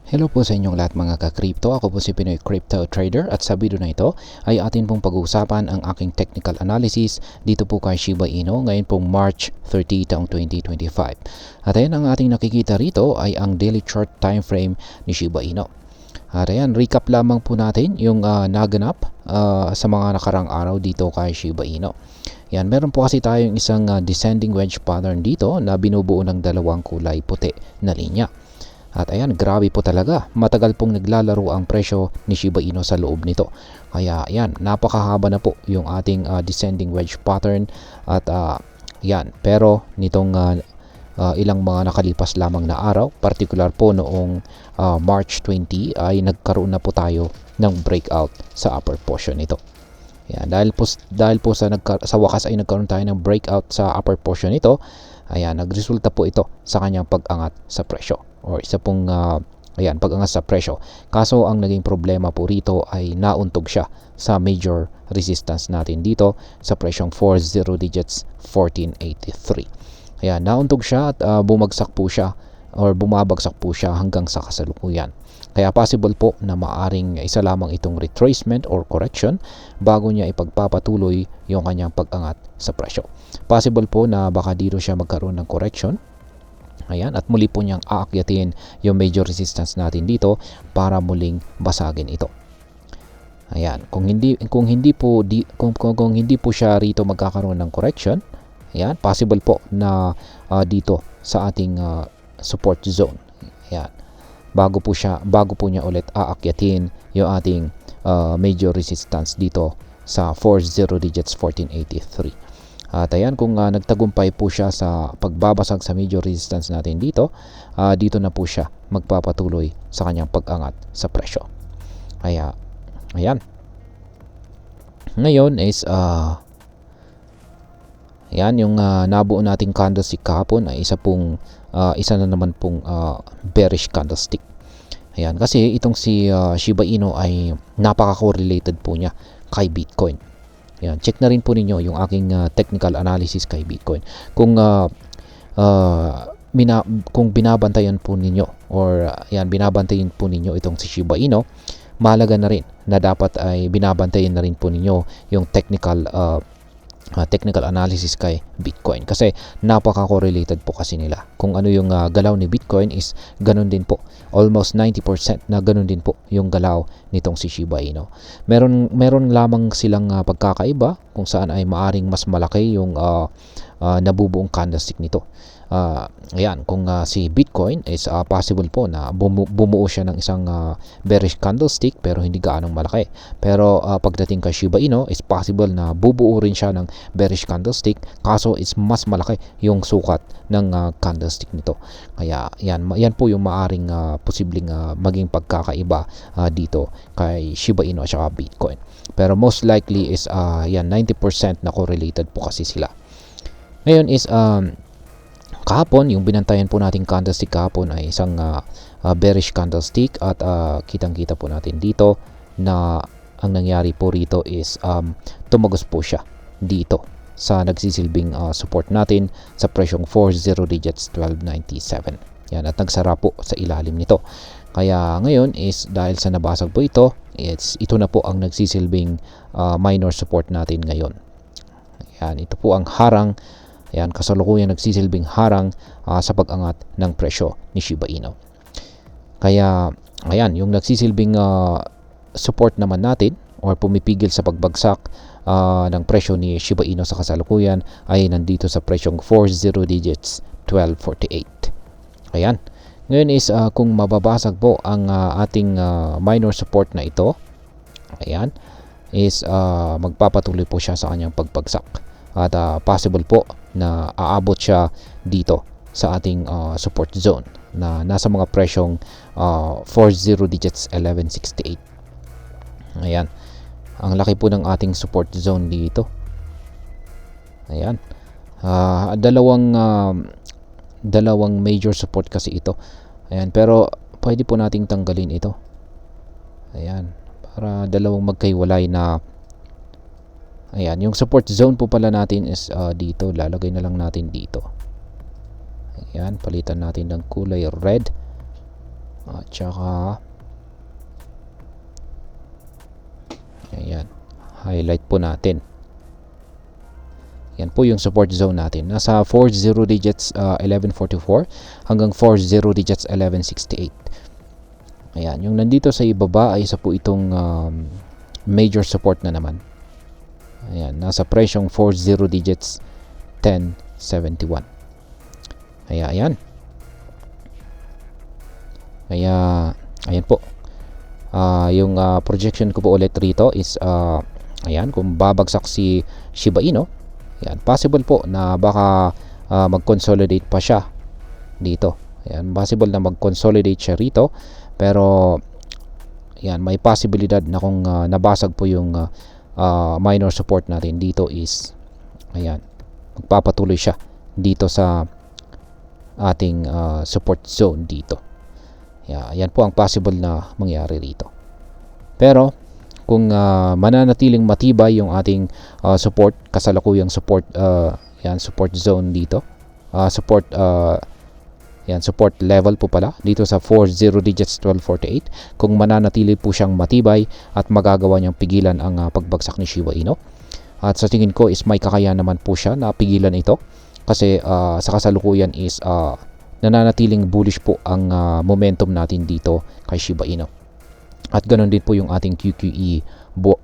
Hello po sa inyong lahat mga ka-crypto. Ako po si Pinoy Crypto Trader at sa video na ito ay atin pong pag-uusapan ang aking technical analysis dito po kay Shiba Inu ngayon pong March 30 taong 2025. At ayan, ang ating nakikita rito ay ang daily chart time frame ni Shiba Inu. At ayan, recap lamang po natin yung naganap sa mga nakarang araw dito kay Shiba Inu. Yan, meron po kasi tayong isang descending wedge pattern dito na binubuo ng dalawang kulay puti na linya. At ayan, grabe po talaga. Matagal pong naglalaro ang presyo ni Shiba Inu sa loob nito. Kaya ayan, napakahaba na po yung ating descending wedge pattern. At yan, pero nitong ilang mga nakalipas lamang na araw, particular po noong March 20 ay nagkaroon na po tayo ng breakout sa upper portion nito. Yan, dahil po sa wakas ay nagkaroon tayo ng breakout sa upper portion nito, ayan, nagresulta po ito sa kanyang pag-angat sa presyo or isa pong ayan, pag-angat sa presyo. Kaso ang naging problema po rito ay nauntog siya sa major resistance natin dito sa presyong 40 digits 1483. Ayan, nauntog siya at bumagsak po siya or bumabagsak po siya hanggang sa kasalukuyan. Kaya possible po na maaring isa lamang itong retracement or correction bago niya ipagpapatuloy yung kanyang pag-angat sa presyo. Possible po na baka dito siya magkaroon ng correction. Ayan, at muli po niyang aakyatin yung major resistance natin dito para muling basagin ito. Ayan, kung hindi po siya rito magkakaroon ng correction, ayan, possible po na dito sa ating support zone. Ayan, bago po niya ulit aakyatin yung ating major resistance dito sa 40 digits 1483. At ayan, kung nagtagumpay po siya sa pagbabasag sa major resistance natin dito, dito na po siya magpapatuloy sa kanyang pag-angat sa presyo. Kaya, ayan. Ngayon is, ayan, yung nabuo nating candlestick kahapon ay isa na naman pong bearish candlestick. Ayan, kasi itong si Shiba Inu ay napaka-correlated po niya kay Bitcoin. Yan, check na rin po ninyo yung aking technical analysis kay Bitcoin. Kung binabantayan po ninyo or binabantayan po ninyo itong si Shiba Inu, mahalaga na rin na dapat ay binabantayan na rin po ninyo yung technical analysis kay Bitcoin kasi napaka-correlated po kasi nila. Kung ano yung galaw ni Bitcoin is ganun din po. Almost 90% na ganun din po yung galaw nitong si Shiba Inu. Meron lamang silang pagkakaiba kung saan ay maaring mas malaki yung nabubuong candlestick nito. Ayan, kung si Bitcoin is possible po na bumuo siya ng isang bearish candlestick pero hindi gaanong malaki. Pero pagdating kay Shiba Inu is possible na bubuo rin siya ng bearish candlestick kaso is mas malaki yung sukat ng candlestick nito. Kaya yan po yung maaring posibleng maging pagkakaiba dito kay Shiba Inu at saka Bitcoin. Pero most likely is 90% na correlated po kasi sila. Ngayon is kahapon, yung binantayan po nating candlestick kahapon ay isang bearish candlestick at kitang-kita po natin dito na ang nangyari po rito is tumagos po siya dito sa nagsisilbing support natin sa presyong 40 digits 1297. Yan, at nagsara po sa ilalim nito. Kaya ngayon is dahil sa nabasag po ito na po ang nagsisilbing minor support natin ngayon. Yan, ito po ang harang. Ayan, kasalukuyan nagsisilbing harang sa pag-angat ng presyo ni Shiba Inu. Kaya, ayan, yung nagsisilbing support naman natin or pumipigil sa pagbagsak ng presyo ni Shiba Inu sa kasalukuyan ay nandito sa presyong 40 digits 1248. Ayan. Ngayon is kung mababasag po ang ating minor support na ito, ayan, is magpapatuloy po siya sa kanyang pagbagsak. At possible po na aabot siya dito sa ating support zone na nasa mga presyong 40 digits 1168. Ayan. Ang laki po ng ating support zone dito. Ayan. Dalawang major support kasi ito. Ayan, pero pwede po nating tanggalin ito. Ayan, para dalawang magkaiwalay na. Ayan, yung support zone po pala natin is dito. Lalagay na lang natin dito. Ayan, palitan natin ng kulay red. At saka ayan, highlight po natin. Yan po yung support zone natin. Nasa 40 digits 1144 hanggang 40 digits 1168. Ayan, yung nandito sa ibaba ay isa po itong major support na naman. Ayan, nasa presyong 40 digits 1071. Ayan. Ayan po. Yung projection ko po ulit rito is ayan, kung babagsak si Shiba Inu, yan, possible po na baka mag-consolidate pa siya dito. Ayan, possible na mag-consolidate siya rito, pero yan, may posibilidad na kung nabasag po yung minor support natin dito is ayan, magpapatuloy siya dito sa ating support zone dito. Yan po ang possible na mangyari rito. Pero kung mananatiling matibay yung ating support, kasalukuyang support, yan, support zone dito, support level po pala dito sa 40 digits 1248, kung mananatili po siyang matibay at magagawa niyang pigilan ang pagbagsak ni Shiba Inu, at sa tingin ko is may kakayahan naman po siya na pigilan ito kasi sa kasalukuyan is nananatiling bullish po ang momentum natin dito kay Shiba Inu. At ganoon din po yung ating QQE,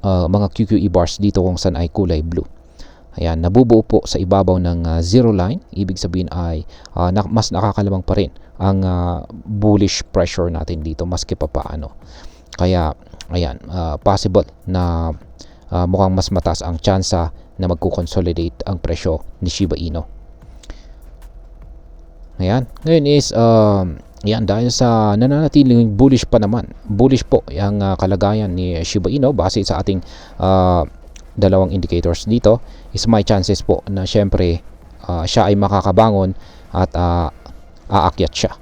mga QQE bars dito kung saan ay kulay blue. Ayan, nabubuo po sa ibabaw ng zero line. Ibig sabihin ay mas nakakalamang pa rin ang bullish pressure natin dito maski pa paano. Kaya ayan, possible na mukhang mas mataas ang tsansa na magko-consolidate ang presyo ni Shiba Inu. Ayan, ngayon is yan, dahil sa nananatiling bullish pa naman, bullish po yung kalagayan ni Shiba Inu base sa ating dalawang indicators dito, is may chances po na syempre siya ay makakabangon at aakyat siya.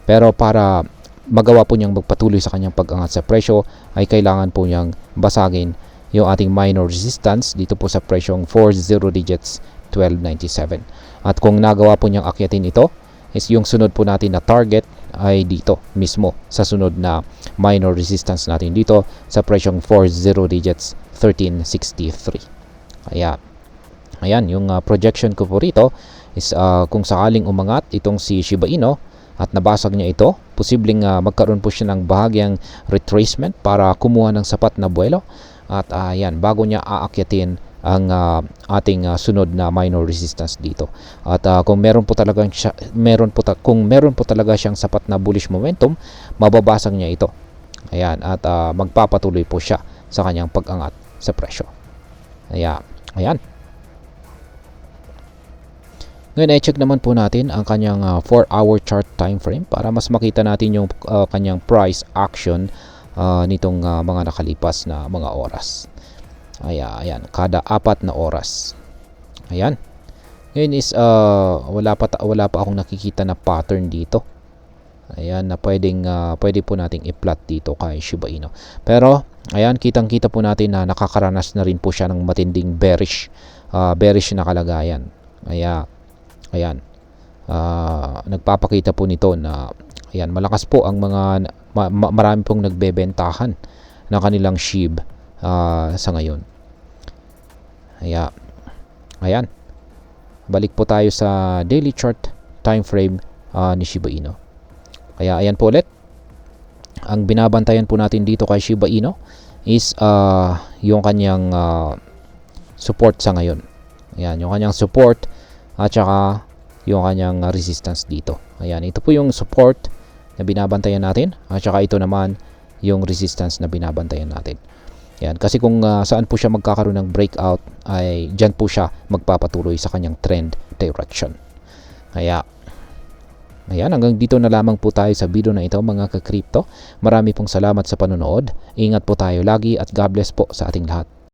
Pero para magawa po niyang magpatuloy sa kanyang pag-angat sa presyo, ay kailangan po niyang basagin yung ating minor resistance dito po sa presyong 40 digits 1297. At kung nagawa po niyang akyatin ito, is yung sunod po natin na target ay dito mismo sa sunod na minor resistance natin dito sa presyong 40 digits 1363. Ayan, yung projection ko po rito is kung sakaling umangat itong si Shiba Inu at nabasag niya ito, posibleng magkaroon po siya ng bahagyang retracement para kumuha ng sapat na buwelo, at ayan, bago niya aakyatin ang ating sunod na minor resistance dito. At kung meron po talaga siyang sapat na bullish momentum, mababasag niya ito. Ayan, at magpapatuloy po siya sa kanyang pag-angat sa presyo. Ayan. Ngayon, i-check naman po natin ang kanyang 4-hour chart time frame para mas makita natin yung kanyang price action nitong mga nakalipas na mga oras. Ayan, kada 4 na oras. Ayan. Ngayon is wala pa akong nakikita na pattern dito. Ayan, na pwede po nating i-plot dito kay Shiba Inu. Pero ayan, kitang-kita po natin na nakakaranas na rin po siya ng matinding bearish na kalagayan. Ayan. Nagpapakita po nito na ayan, malakas po ang mga marami pong nagbebentahan ng kanilang SHIB sa ngayon. Ayan. Balik po tayo sa daily chart time frame ni Shiba Inu. Kaya ayan po ulit. Ang binabantayan po natin dito kay Shiba Inu is yung kanyang support sa ngayon. Ayan, yung kanyang support at saka yung kanyang resistance dito. Ayan, ito po yung support na binabantayan natin at saka ito naman yung resistance na binabantayan natin. Yan, kasi kung saan po siya magkakaroon ng breakout ay dyan po siya magpapatuloy sa kanyang trend direction. Ayan, hanggang dito na lamang po tayo sa video na ito mga ka-crypto. Marami pong salamat sa panonood. Ingat po tayo lagi at God bless po sa ating lahat.